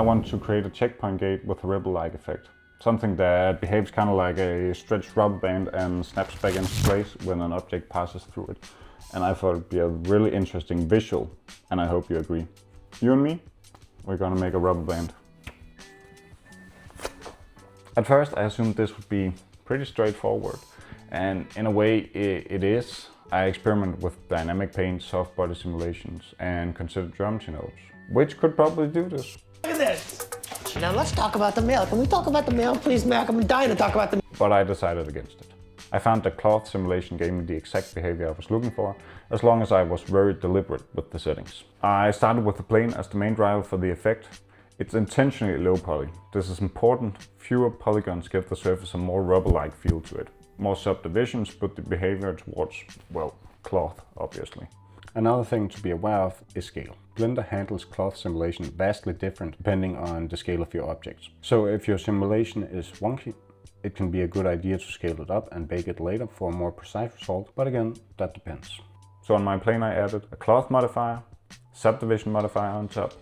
want to create a checkpoint gate with a ripple-like effect. Something that behaves kind of like a stretched rubber band and snaps back into place when an object passes through it. And I thought it'd be a really interesting visual, and I hope you agree. You and me, we're gonna make a rubber band. At first I assumed this would be pretty straightforward, and in a way it is. I experimented with dynamic paint, soft body simulations, and considered geometry nodes, which could probably do this. Look at this! Now let's talk about the mail. Can we talk about the mail, please, Mac? I'm dying to talk about the mail. But I decided against it. I found that cloth simulation gave me the exact behavior I was looking for, as long as I was very deliberate with the settings. I started with the plane as the main driver for the effect. It's intentionally low poly. This is important. Fewer polygons give the surface a more rubber-like feel to it. More subdivisions put the behavior towards, well, cloth, obviously. Another thing to be aware of is scale. Blender handles cloth simulation vastly different depending on the scale of your objects. So if your simulation is wonky, it can be a good idea to scale it up and bake it later for a more precise result, but again, that depends. So on my plane I added a cloth modifier, subdivision modifier on top,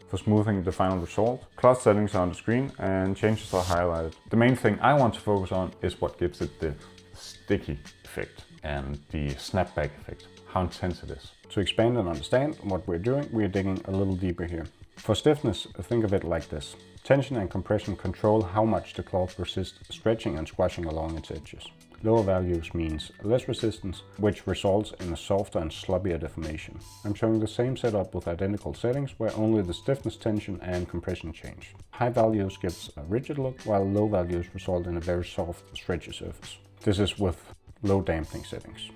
for smoothing the final result. Cloth settings are on the screen and changes are highlighted. The main thing I want to focus on is what gives it the sticky effect and the snapback effect, how intense it is. To expand and understand what we're doing, we're digging a little deeper here. For stiffness, think of it like this. Tension and compression control how much the cloth resists stretching and squashing along its edges. Lower values means less resistance, which results in a softer and sloppier deformation. I'm showing the same setup with identical settings where only the stiffness, tension and compression change. High values gives a rigid look, while low values result in a very soft, stretchy surface. This is with low dampening settings.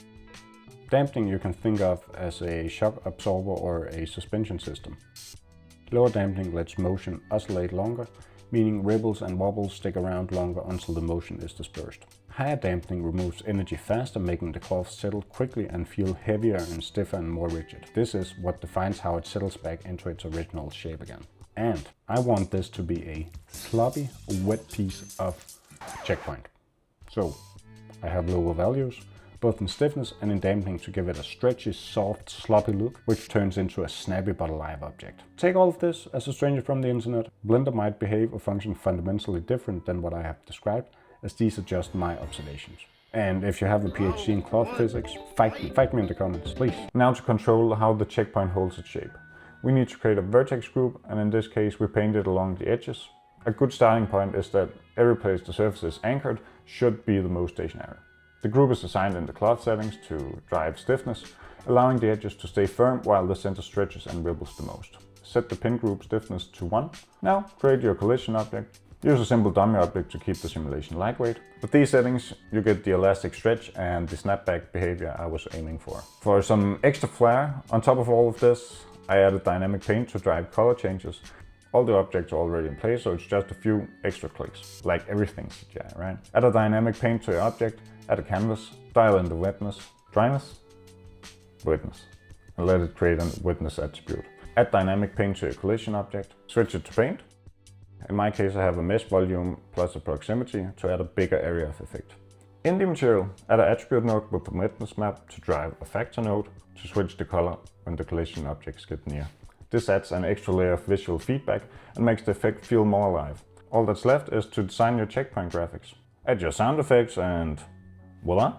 Dampening you can think of as a shock absorber or a suspension system. Lower dampening lets motion oscillate longer, meaning ripples and wobbles stick around longer until the motion is dispersed. Higher dampening removes energy faster, making the cloth settle quickly and feel heavier and stiffer and more rigid. This is what defines how it settles back into its original shape again. And I want this to be a sloppy, wet piece of checkpoint. So I have lower values, both in stiffness and in dampening, to give it a stretchy, soft, sloppy look, which turns into a snappy but alive object. Take all of this as a stranger from the internet. Blender might behave or function fundamentally different than what I have described, as these are just my observations. And if you have a PhD in cloth physics, fight me in the comments, please. Now to control how the checkpoint holds its shape. We need to create a vertex group, and in this case we paint it along the edges. A good starting point is that every place the surface is anchored should be the most stationary. The group is assigned in the cloth settings to drive stiffness, allowing the edges to stay firm while the center stretches and ripples the most. Set the pin group stiffness to 1. Now create your collision object. Use a simple dummy object to keep the simulation lightweight. With these settings you get the elastic stretch and the snapback behavior I was aiming for. For some extra flair, on top of all of this, I added dynamic paint to drive color changes. All the objects are already in place, so it's just a few extra clicks, like everything CGI, right? Add a dynamic paint to your object, add a canvas, dial in the wetness, dryness, wetness, and let it create a wetness attribute. Add dynamic paint to your collision object, switch it to paint. In my case I have a mesh volume plus a proximity to add a bigger area of effect. In the material, add an attribute node with the wetness map to drive a factor node to switch the color when the collision objects get near. This adds an extra layer of visual feedback and makes the effect feel more alive. All that's left is to design your checkpoint graphics. Add your sound effects and voila!